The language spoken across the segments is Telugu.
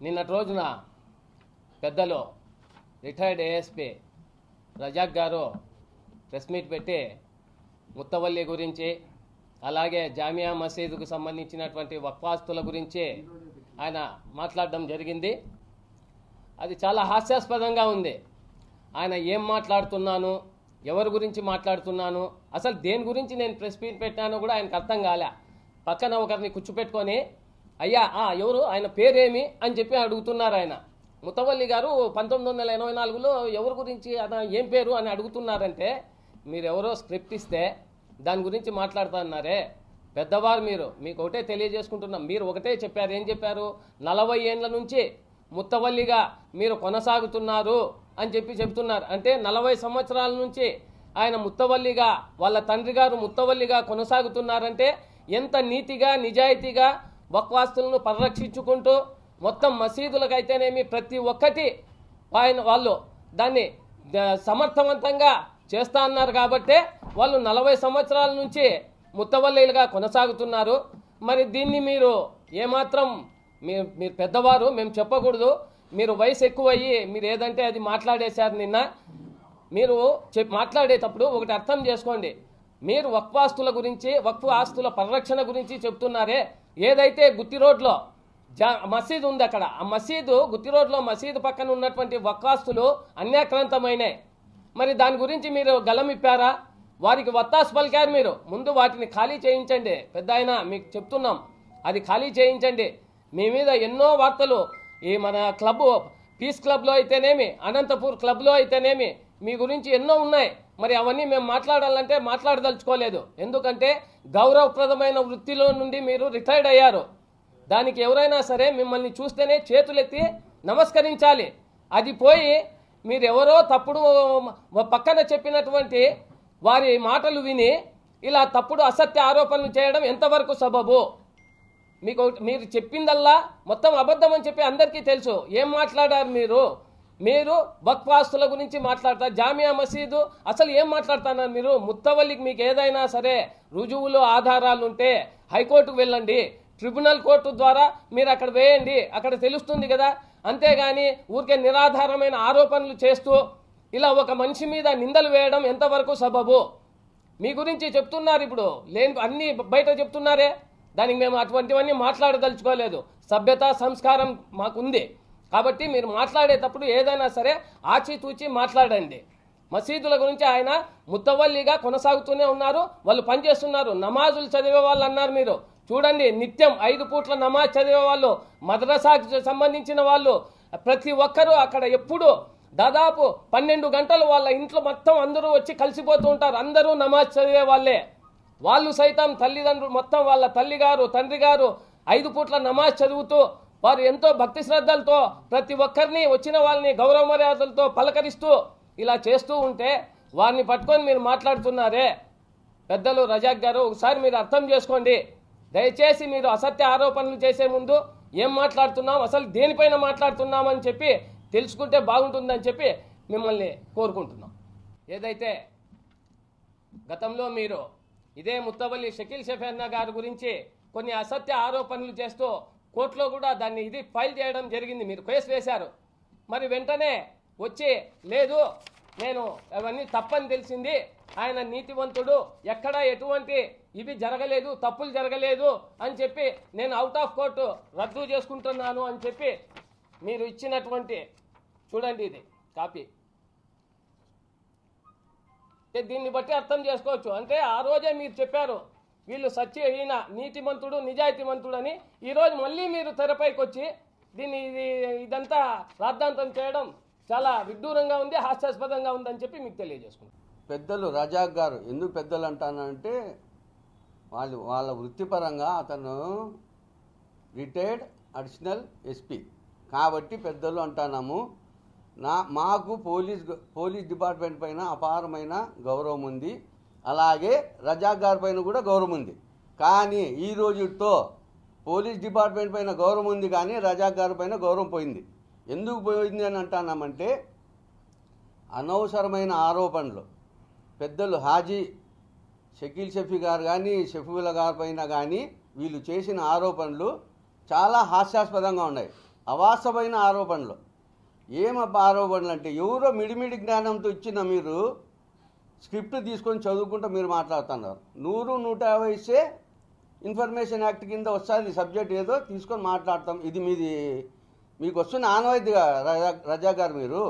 నిన్నటి రోజున పెద్దలు రిటైర్డ్ ఏఎస్పీ రజాక్ గారు ప్రెస్ మీట్ పెట్టి ముత్తవల్లి గురించి అలాగే జామియా మసీదుకు సంబంధించినటువంటి వక్ఫాస్తుల గురించి ఆయన మాట్లాడడం జరిగింది. అది చాలా హాస్యాస్పదంగా ఉంది. ఆయన ఏం మాట్లాడుతున్నాను, ఎవరి గురించి మాట్లాడుతున్నాను, అసలు దేని గురించి నేను ప్రెస్ మీట్ పెట్టానో కూడా ఆయనకు అర్థం కాలే. పక్కన ఒకరిని కూర్చోపెట్టుకొని అయ్యా ఎవరు ఆయన పేరేమి అని చెప్పి అడుగుతున్నారు. ఆయన ముత్తవల్లి గారు 1984లో ఎవరి గురించి ఏం పేరు అని అడుగుతున్నారంటే మీరెవరో స్క్రిప్ట్ ఇస్తే దాని గురించి మాట్లాడుతున్నారే. పెద్దవారు మీకు ఒకటే తెలియజేసుకుంటున్నాం. మీరు ఒకటే చెప్పారు. ఏం చెప్పారు? 40 ఏళ్ళ నుంచి ముత్తవల్లిగా మీరు కొనసాగుతున్నారు అని చెప్తున్నారు. అంటే 40 సంవత్సరాల నుంచి ఆయన ముత్తవల్లిగా, వాళ్ళ తండ్రి గారు ముత్తవల్లిగా కొనసాగుతున్నారంటే ఎంత నీతిగా నిజాయితీగా వక్వాస్తులను పరిరక్షించుకుంటూ మొత్తం మసీదులకైతేనేమి ప్రతి ఒక్కటి వాళ్ళు దాన్ని సమర్థవంతంగా చేస్తా అన్నారు. కాబట్టే వాళ్ళు 40 సంవత్సరాల నుంచి ముత్తవల్లిలుగా కొనసాగుతున్నారు. మరి దీన్ని మీరు ఏమాత్రం మీరు పెద్దవారు, మేము చెప్పకూడదు. మీరు వయసు ఎక్కువయ్యి మీరు ఏదంటే అది మాట్లాడేశారు. నిన్న మీరు మాట్లాడేటప్పుడు ఒకటి అర్థం చేసుకోండి. మీరు వక్ఫాస్తుల గురించి, వక్ఫ్ ఆస్తుల పరిరక్షణ గురించి చెప్తున్నారే. ఏదైతే గుత్తి రోడ్లో మసీదు ఉంది, అక్కడ ఆ మసీదు గుత్తి రోడ్లో మసీదు పక్కన ఉన్నటువంటి వక్ఫాస్తులు అన్యాక్రాంతమైనాయి. మరి దాని గురించి మీరు గలమిప్పారా? వారికి వత్తాసు పలికారు. మీరు ముందు వాటిని ఖాళీ చేయించండి. పెద్ద ఆయన మీకు చెప్తున్నాం, అది ఖాళీ చేయించండి. మీ మీద ఎన్నో వార్తలు ఈ మన క్లబ్ పీస్ క్లబ్లో అయితేనేమి, అనంతపూర్ క్లబ్లో అయితేనేమి మీ గురించి ఎన్నో ఉన్నాయి. మరి అవన్నీ మేము మాట్లాడాలంటే మాట్లాడదలుచుకోలేదు. ఎందుకంటే గౌరవప్రదమైన వృత్తిలో నుండి మీరు రిటైర్డ్ అయ్యారు. దానికి ఎవరైనా సరే మిమ్మల్ని చూస్తేనే చేతులెత్తి నమస్కరించాలి. అది పోయి మీరెవరో తప్పుడు పక్కన చెప్పినటువంటి వారి మాటలు విని ఇలా తప్పుడు అసత్య ఆరోపణలు చేయడం ఎంతవరకు సబబు? మీరు చెప్పిందల్లా మొత్తం అబద్ధం అని చెప్పి అందరికీ తెలుసు. ఏం మాట్లాడారు మీరు వక్ఫాస్తుల గురించి మాట్లాడతారు. జామియా మసీదు అసలు ఏం మాట్లాడుతున్నారు మీరు? ముత్తవల్లికి మీకు ఏదైనా సరే రుజువులు ఆధారాలు ఉంటే హైకోర్టుకు వెళ్ళండి, ట్రిబ్యునల్ కోర్టు ద్వారా మీరు అక్కడ వేయండి, అక్కడ తెలుస్తుంది కదా. అంతేగాని ఊరికే నిరాధారమైన ఆరోపణలు చేస్తూ ఇలా ఒక మనిషి మీద నిందలు వేయడం ఎంతవరకు సబబు? మీ గురించి చెప్తున్నారు, ఇప్పుడు లేని అన్నీ బయట చెప్తున్నారే. దానికి మేము అటువంటివన్నీ మాట్లాడదలుచుకోలేదు. సభ్యత సంస్కారం మాకుంది. కాబట్టి మీరు మాట్లాడేటప్పుడు ఏదైనా సరే ఆచితూచి మాట్లాడండి. మసీదుల గురించి ఆయన ముత్తవల్లిగా కొనసాగుతూనే ఉన్నారు, వాళ్ళు పనిచేస్తున్నారు. నమాజులు చదివే వాళ్ళు అన్నారు మీరు. చూడండి, నిత్యం 5 పూట్ల నమాజ్ చదివే వాళ్ళు, మద్రసాకు సంబంధించిన వాళ్ళు ప్రతి ఒక్కరూ అక్కడ ఎప్పుడు దాదాపు 12 గంటలు వాళ్ళ ఇంట్లో మొత్తం అందరూ వచ్చి కలిసిపోతూ ఉంటారు. అందరూ నమాజ్ చదివే వాళ్ళే. వాళ్ళు సైతం తల్లిదండ్రులు మొత్తం వాళ్ళ తల్లిగారు తండ్రి గారు 5 పూట్ల నమాజ్ చదువుతూ వారు ఎంతో భక్తి శ్రద్ధలతో ప్రతి ఒక్కరిని వచ్చిన వాళ్ళని గౌరవ మర్యాదలతో పలకరిస్తూ ఇలా చేస్తూ ఉంటే వారిని పట్టుకొని మీరు మాట్లాడుతున్నారే. పెద్దలు రజాక్ గారు, ఒకసారి మీరు అర్థం చేసుకోండి. దయచేసి మీరు అసత్య ఆరోపణలు చేసే ముందు ఏం మాట్లాడుతున్నాం, అసలు దేనిపైన మాట్లాడుతున్నామని చెప్పి తెలుసుకుంటే బాగుంటుందని చెప్పి మిమ్మల్ని కోరుకుంటున్నాం. ఏదైతే గతంలో మీరు ఇదే ముత్తవల్లి షకీల్ షఫీ గారి గురించి కొన్ని అసత్య ఆరోపణలు చేస్తూ కోర్టులో కూడా దాన్ని ఫైల్ చేయడం జరిగింది. మీరు కేసు వేశారు. మరి వెంటనే వచ్చి లేదు నేను అవన్నీ తప్పని తెలిసింది, ఆయన నీతివంతుడు, ఎక్కడ ఎటువంటి ఇవి జరగలేదు, తప్పులు జరగలేదు అని చెప్పి నేను అవుట్ ఆఫ్ కోర్టు రద్దు చేసుకుంటున్నాను అని చెప్పి మీరు ఇచ్చినటువంటి చూడండి ఇది కాపీ. దీన్ని బట్టి అర్థం చేసుకోవచ్చు. అంటే ఆ రోజే మీరు చెప్పారు వీళ్ళు సత్యహీన నీతిమంతుడు నిజాయితీమంతుడు అని. ఈరోజు మళ్ళీ మీరు తెరపైకి వచ్చి దీన్ని ఇదంతా రాద్ధాంతం చేయడం చాలా విడ్డూరంగా ఉంది, హాస్యాస్పదంగా ఉందని చెప్పి మీకు తెలియజేసుకుంటాం. పెద్దలు రజాక్ గారు ఎందుకు పెద్దలు అంటానంటే వాళ్ళ వృత్తిపరంగా అతను రిటైర్డ్ అడిషనల్ ఎస్పీ కాబట్టి పెద్దలు అంటున్నాము. మాకు పోలీస్ డిపార్ట్మెంట్ పైన అపారమైన గౌరవం ఉంది, అలాగే రజాక్ గారి పైన కూడా గౌరవం ఉంది. కానీ ఈ రోజుతో పోలీస్ డిపార్ట్మెంట్ పైన గౌరవం ఉంది, కానీ రజాక్ గారి పైన గౌరవం పోయింది. ఎందుకు పోయింది అని అంటున్నామంటే అనవసరమైన ఆరోపణలు పెద్దలు హాజీ షకీల్ షఫీ గారు కానీ షఫీవుల్లా గారి పైన కానీ వీళ్ళు చేసిన ఆరోపణలు చాలా హాస్యాస్పదంగా ఉన్నాయి. అవాస్తవమైన ఆరోపణలు. ఏం ఆరోపణలు అంటే ఎవరో మిడిమిడి జ్ఞానంతో ఇచ్చిన మీరు స్క్రిప్ట్ తీసుకొని చదువుకుంటూ మీరు మాట్లాడుతున్నారు. 100, 150 ఇస్తే ఇన్ఫర్మేషన్ యాక్ట్ కింద వస్తుంది సబ్జెక్ట్ ఏదో తీసుకొని మాట్లాడతాం. ఇది మీకు వస్తున్న ఆనవాయితీగా రజా గారు మీరు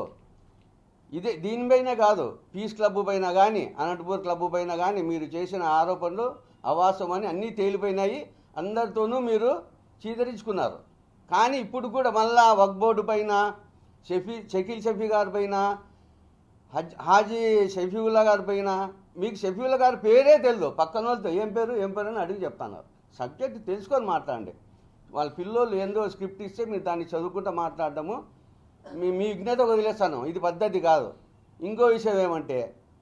ఇదే దీనిపైనే కాదు, పీస్ క్లబ్ పైన కానీ అనంతపూర్ క్లబ్ పైన కానీ మీరు చేసిన ఆరోపణలు అవాస్తవమని అన్నీ తేలిపోయినాయి. అందరితోనూ మీరు చీదరించుకున్నారు. కానీ ఇప్పుడు కూడా మళ్ళా వక్ఫ్ బోర్డు పైన షకీల్ షఫీ గారి పైన హాజీ షఫీవుల్లా గారి పైన మీకు షఫీవుల్లా గారి పేరే తెలియదు. పక్కన వాళ్ళతో ఏం పేరు అని అడిగి చెప్తున్నారు. సబ్జెక్ట్ తెలుసుకొని మాట్లాడండి. వాళ్ళ పిల్లోళ్ళు ఏందో స్క్రిప్ట్ ఇస్తే మీరు దాన్ని చదువుకుంటూ మాట్లాడటము మీ విజ్ఞత వదిలేస్తాను. ఇది పద్ధతి కాదు. ఇంకో విషయం ఏమంటే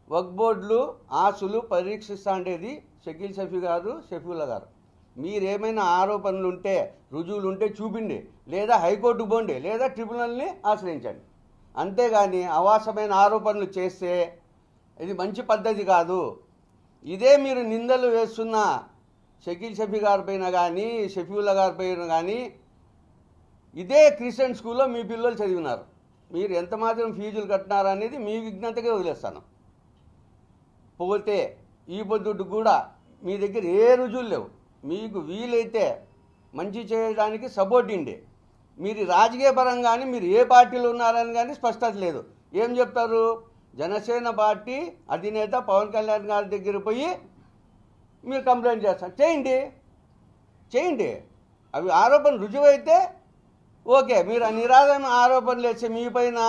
వక్ఫ్ బోర్డులు ఆస్తులు పరీక్షిస్తా ఉండేది షకీల్ షఫీ గారు, షఫీవుల్లా గారు. మీరేమైనా ఆరోపణలు ఉంటే రుజువులు ఉంటే చూపిండి, లేదా హైకోర్టుకు పోండి, లేదా ట్రిబ్యునల్ని ఆశ్రయించండి. అంతేగాని అవాస్తవమైన ఆరోపణలు చేస్తే ఇది మంచి పద్ధతి కాదు. ఇదే మీరు నిందలు వేస్తున్న షకీల్ షఫీ గారి పైన కానీ షఫీవుల్లా గారి పైన కానీ ఇదే క్రిస్టియన్ స్కూల్లో మీ పిల్లలు చదివినారు. మీరు ఎంత మాత్రం ఫీజులు కట్టినారనేది మీ విజ్ఞతకే వదిలేస్తాను. పోతే ఈ పొద్దుడు కూడా మీ దగ్గర ఏ రుజువులు లేవు. మీకు వీలైతే మంచి చేయడానికి సపోర్ట్ ఇండి. మీరు రాజకీయ పరంగానే మీరు ఏ పార్టీలో ఉన్నారని కానీ స్పష్టత లేదు. ఏం చెప్తారు? జనసేన పార్టీ అధినేత పవన్ కళ్యాణ్ గారి దగ్గర పోయి మీరు కంప్లైంట్ చేస్తారు. చేయండి. అవి ఆరోపణ రుజువైతే ఓకే. మీరు నిరాధారమైన ఆరోపణలు వేస్తే మీ పైన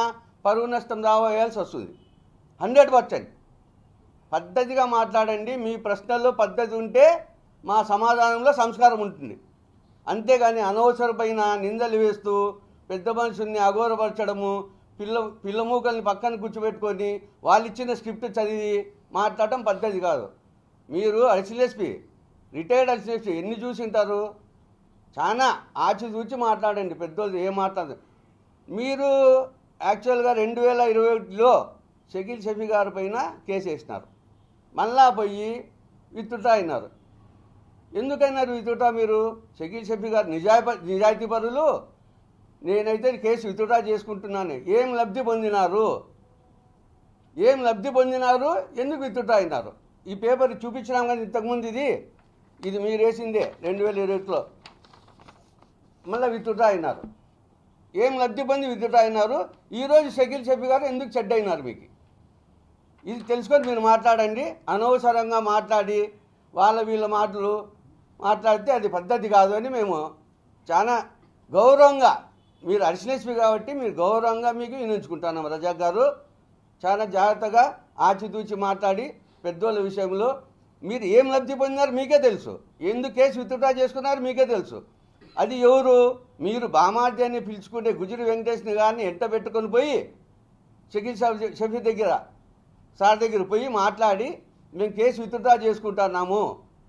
పరువు నష్టం దావా వేయాల్సి వస్తుంది. 100% పద్ధతిగా మాట్లాడండి. మీ ప్రశ్నల్లో పద్ధతి ఉంటే మా సమాధానంలో సంస్కారం ఉంటుంది. అంతేగాని అనవసరమైన నిందలు వేస్తూ పెద్ద మనుషుల్ని అఘోరపరచడము, పిల్లమూకల్ని పక్కన కూర్చోబెట్టుకొని వాళ్ళు ఇచ్చిన స్క్రిప్ట్ చదివి మాట్లాడటం పద్ధతి కాదు. మీరు అడిషనల్ రిటైర్డ్ అడిషనల్ ఎన్ని చూసి ఉంటారు? చాలా ఆచితూచి మాట్లాడండి. పెద్దోళ్ళు ఏం మాట్లాడదు. మీరు యాక్చువల్గా 2021లో షకీల్ షఫీ గారి పైన కేసు వేసినారు. మళ్ళా పోయి విత్డ్రా అయినారు. ఎందుకైనారు విత్డ్రా? మీరు షకీల్ షఫీ గారు నిజాయితీ పరులు, నేనైతే కేసు విత్డ్రా చేసుకుంటున్నాను. ఏం లబ్ధి పొందినారు? ఎందుకు విత్డ్రా అయినారు? ఈ పేపర్ చూపించినాం కానీ ఇంతకుముందు ఇది మీరు వేసిందే 2021లో. మళ్ళీ విత్డ్రా అయినారు. ఏం లబ్ధి పొంది విత్డ్రా అయినారు? ఈరోజు షకీల్ షఫీ గారు ఎందుకు చెడ్డ అయినారు? మీకు ఇది తెలుసుకొని మీరు మాట్లాడండి. అనవసరంగా మాట్లాడి వీళ్ళ మాటలు మాట్లాడితే అది పద్ధతి కాదు అని మేము చాలా గౌరవంగా, మీరు అడిషనల్ కాబట్టి మీరు గౌరవంగా మీకు వినించుకుంటున్నాం. రజాక్ గారు చాలా జాగ్రత్తగా ఆచితూచి మాట్లాడి పెద్దోళ్ళ విషయంలో మీరు ఏం లబ్ధి పొందినారు మీకే తెలుసు. ఎందుకు కేసు విత్డ్రా చేసుకున్నారు మీకే తెలుసు. అది ఎవరు? మీరు బామార్ది అని పిలుచుకుంటే గుజరి వెంకటేష్ని గారిని ఎంట పెట్టుకొని పోయి షకీల్ షఫీ సార్ దగ్గర పోయి మాట్లాడి మేము కేసు విత్డ్రా చేసుకుంటున్నాము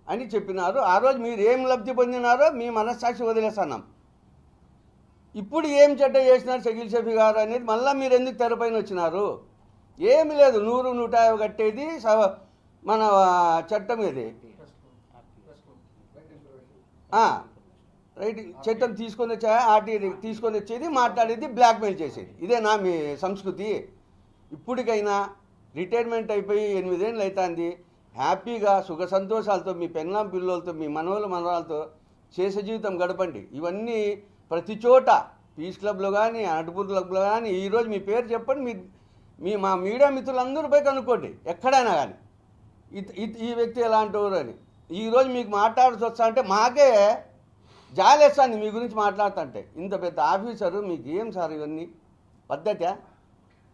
అని చెప్పినారు. ఆ రోజు మీరు ఏం లబ్ధి పొందినారో మీ మనస్సాక్షి వదిలేస్తున్నాం. ఇప్పుడు ఏం చెడ్డ చేసినారు షకీల్ షఫీ గారు అనేది మళ్ళీ మీరు ఎందుకు తెరపైన వచ్చినారు? ఏమి లేదు. 100, 150 కట్టేది మన చట్టం. ఇది రైట్ చట్టం తీసుకొని వచ్చా ఆర్టీ తీసుకొని వచ్చేది, మాట్లాడేది, బ్లాక్మెయిల్ చేసేది. ఇదేనా మీ సంస్కృతి? ఇప్పటికైనా రిటైర్మెంట్ అయిపోయి 8 ఏళ్ళు అవుతుంది. హ్యాపీగా సుఖ సంతోషాలతో మీ పెళ్ళాం పిల్లలతో మీ మనవరాలతో చేసే జీవితం గడపండి. ఇవన్నీ ప్రతి చోట పీస్ క్లబ్లో కానీ అనంతపూర్ క్లబ్లో కానీ ఈరోజు మీ పేరు చెప్పండి. మా మీడియా మిత్రులందరూ పోయి కనుక్కోండి ఎక్కడైనా కానీ ఈ వ్యక్తి ఎలాంటి వారు అని. ఈరోజు మీకు మాట్లాడాల్సి వస్తా అంటే మాకే జాలేస్తాను మీ గురించి మాట్లాడుతుంటే. ఇంత పెద్ద ఆఫీసరు మీకు ఏం సార్ ఇవన్నీ పద్ధతే?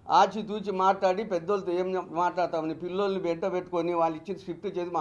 ఆచితూచి మాట్లాడి పెద్దోళ్ళతో ఏం మాట్లాడతామని పిల్లోల్ని వెంట పెట్టుకొని వాళ్ళు ఇచ్చిన స్క్రిప్ట్ చేసి